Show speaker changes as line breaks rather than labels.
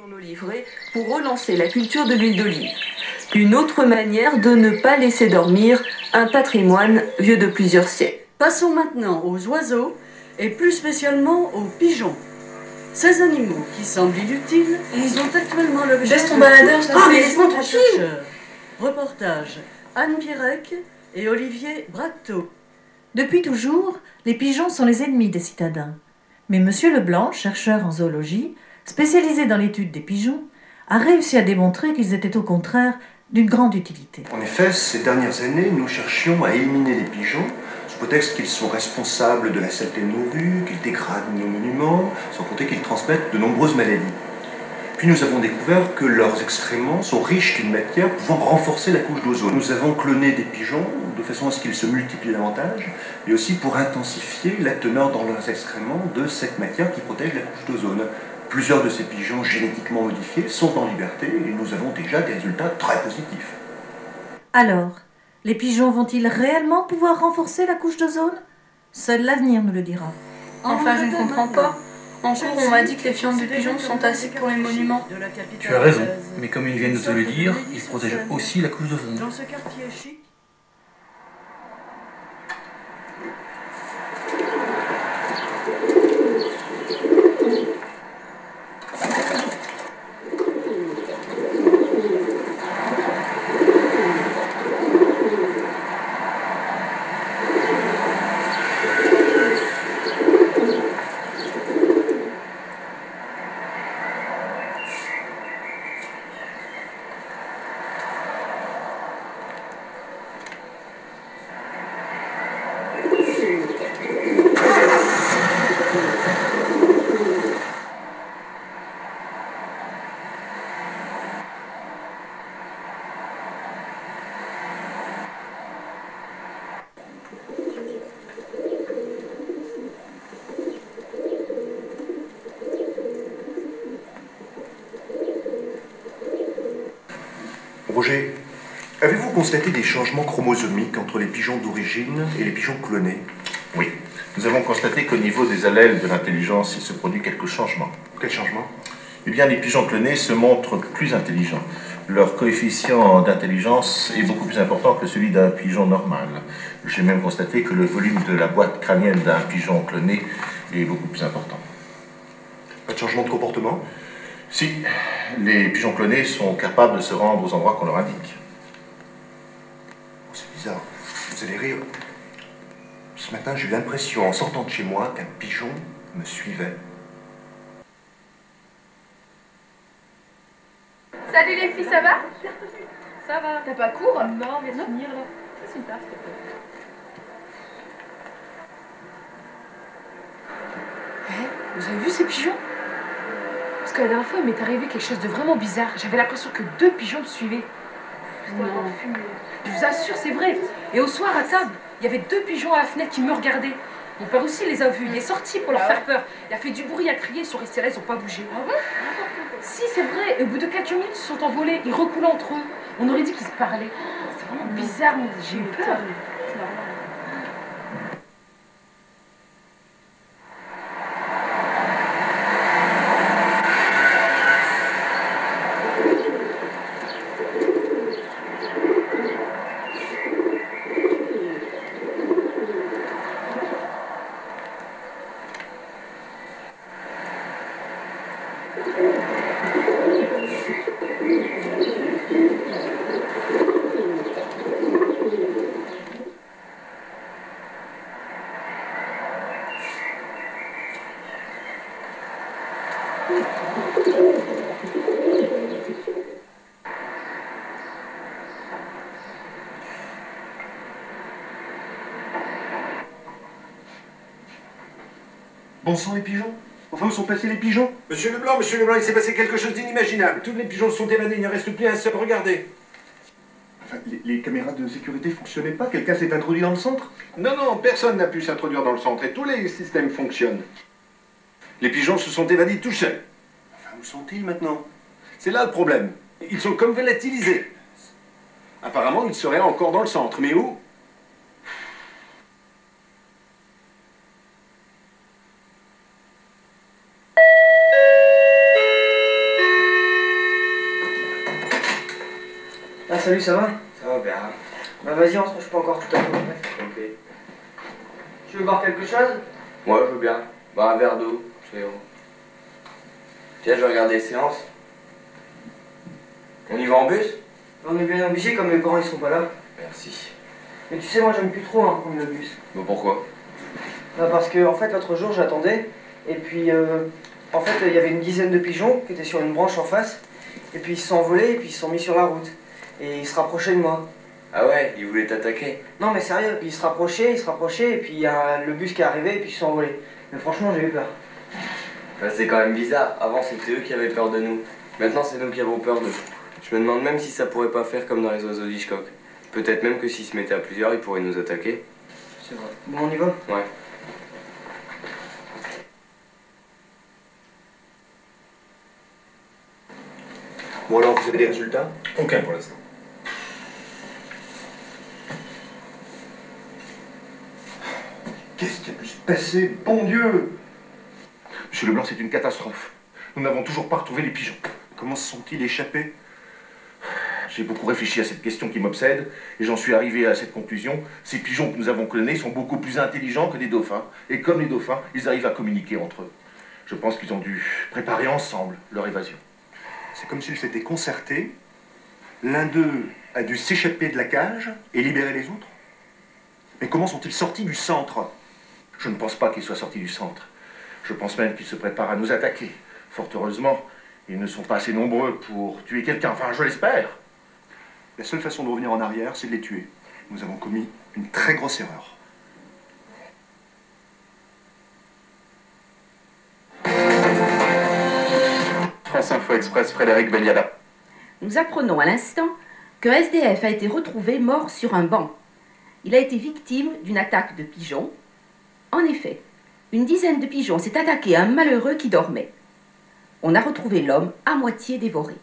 journaux livrés pour relancer la culture de l'huile d'olive. Une autre manière de ne pas laisser dormir un patrimoine vieux de plusieurs siècles.
Passons maintenant aux oiseaux et plus spécialement aux pigeons. Ces animaux qui semblent inutiles, ils ont actuellement l'objet
Laisse ton baladeur, je t'en prie, laisse-moi tranquille.
Reportage Anne Pirec et Olivier Bracteau.
Depuis toujours, les pigeons sont les ennemis des citadins. Mais Monsieur Leblanc, chercheur en zoologie, spécialisé dans l'étude des pigeons, a réussi à démontrer qu'ils étaient au contraire d'une grande utilité.
En effet, ces dernières années, nous cherchions à éliminer les pigeons sous prétexte qu'ils sont responsables de la saleté de nos rues, qu'ils dégradent nos monuments, sans compter qu'ils transmettent de nombreuses maladies. Puis nous avons découvert que leurs excréments sont riches d'une matière pouvant renforcer la couche d'ozone. Nous avons cloné des pigeons de façon à ce qu'ils se multiplient davantage, mais aussi pour intensifier la teneur dans leurs excréments de cette matière qui protège la couche d'ozone. Plusieurs de ces pigeons génétiquement modifiés sont en liberté et nous avons déjà des résultats très positifs.
Alors, les pigeons vont-ils réellement pouvoir renforcer la couche d'ozone? Seul l'avenir nous le dira.
Enfin, je ne comprends pas. En cours, on m'a dit que les fientes de pigeons sont assez pour les monuments.
Tu as raison, mais comme ils viennent de te le dire, ils protègent aussi la couche d'ozone.
Dans ce quartier chic,
Roger, avez-vous constaté des changements chromosomiques entre les pigeons d'origine et les pigeons clonés?
Oui. Nous avons constaté qu'au niveau des allèles de l'intelligence, il se produit quelques changements.
Quel changement?
Eh bien, les pigeons clonés se montrent plus intelligents. Leur coefficient d'intelligence est beaucoup plus important que celui d'un pigeon normal. J'ai même constaté que le volume de la boîte crânienne d'un pigeon cloné est beaucoup plus important.
Pas de changement de comportement?
Si, les pigeons clonés sont capables de se rendre aux endroits qu'on leur indique.
C'est bizarre. Vous allez rire. Ce matin, j'ai eu l'impression, en sortant de chez moi, qu'un pigeon me suivait.
Salut les filles, ça va?
Ça va.
T'as pas cours?
Non, mais finir là. C'est super, s'il te plaît.
Vous avez vu ces pigeons? Parce que la dernière fois, il m'est arrivé quelque chose de vraiment bizarre. J'avais l'impression que 2 pigeons me suivaient.
Non.
Je vous assure, c'est vrai. Et au soir, à table, il y avait 2 pigeons à la fenêtre qui me regardaient. Mon père aussi les a vus. Il est sorti pour leur faire peur. Il a fait du bruit, il a crié, ils sont restés là, ils n'ont pas bougé.
Ah bon?
Si, c'est vrai. Et au bout de quelques minutes, ils se sont envolés. Ils recoulaient entre eux. On aurait dit qu'ils se parlaient. C'est vraiment bizarre, mais j'ai eu peur.
C'est normal.
Bon sang, les pigeons? Enfin, où sont passés les pigeons?
Monsieur Leblanc, il s'est passé quelque chose d'inimaginable. Tous les pigeons sont évadés, il ne reste plus un seul. Regardez.
Enfin, les caméras de sécurité fonctionnaient pas? Quelqu'un s'est introduit dans le centre?
Non, non, personne n'a pu s'introduire dans le centre et tous les systèmes fonctionnent. Les pigeons se sont évadés tout seuls.
Enfin, où sont-ils maintenant?
C'est là le problème. Ils sont comme volatilisés. Apparemment, ils seraient encore dans le centre. Mais où?
salut, ça va?
Ça va bien.
Bah vas-y, on se range pas encore tout à l'heure.
Ok.
Tu veux boire quelque chose?
Moi, je veux bien. Bah, un verre d'eau, c'est bon. Tiens, je vais regarder les séances. On y va en bus?
On est bien obligé comme mes parents ils sont pas là.
Merci.
Mais tu sais, moi j'aime plus trop prendre le bus.
Bon, pourquoi?
Bah parce que, en fait, l'autre jour j'attendais, et puis, en fait, il y avait une dizaine de pigeons qui étaient sur une branche en face, et puis ils se sont envolés, et puis ils se sont mis sur la route. Et ils se rapprochaient de moi.
Ah ouais, ils voulaient t'attaquer?
Non mais sérieux, puis ils se rapprochaient, et puis il y a le bus qui est arrivé, et puis ils se sont envolés. Mais franchement, j'ai eu peur.
Bah, c'est quand même bizarre. Avant, c'était eux qui avaient peur de nous. Maintenant, c'est nous qui avons peur d'eux. Je me demande même si ça pourrait pas faire comme dans les oiseaux d'Hitchcock. Peut-être même que s'ils se mettaient à plusieurs, ils pourraient nous attaquer.
C'est vrai. Bon, on y va?
Ouais.
Bon alors, vous avez des résultats?
Aucun pour l'instant.
Qu'est-ce qui a pu se passer? Bon Dieu!
Monsieur Leblanc, c'est une catastrophe. Nous n'avons toujours pas retrouvé les pigeons.
Comment se sont-ils échappés?
J'ai beaucoup réfléchi à cette question qui m'obsède et j'en suis arrivé à cette conclusion. Ces pigeons que nous avons clonés sont beaucoup plus intelligents que des dauphins. Et comme les dauphins, ils arrivent à communiquer entre eux. Je pense qu'ils ont dû préparer ensemble leur évasion.
C'est comme s'ils s'étaient concertés. L'un d'eux a dû s'échapper de la cage et libérer les autres. Mais comment sont-ils sortis du centre?
Je ne pense pas qu'ils soient sortis du centre. Je pense même qu'ils se préparent à nous attaquer. Fort heureusement, ils ne sont pas assez nombreux pour tuer quelqu'un. Enfin, je l'espère.
La seule façon de revenir en arrière, c'est de les tuer. Nous avons commis une très grosse erreur.
France Info Express, Frédéric Belliada.
Nous apprenons à l'instant qu'un SDF a été retrouvé mort sur un banc. Il a été victime d'une attaque de pigeons. En effet, une dizaine de pigeons s'est attaqué à un malheureux qui dormait. On a retrouvé l'homme à moitié dévoré.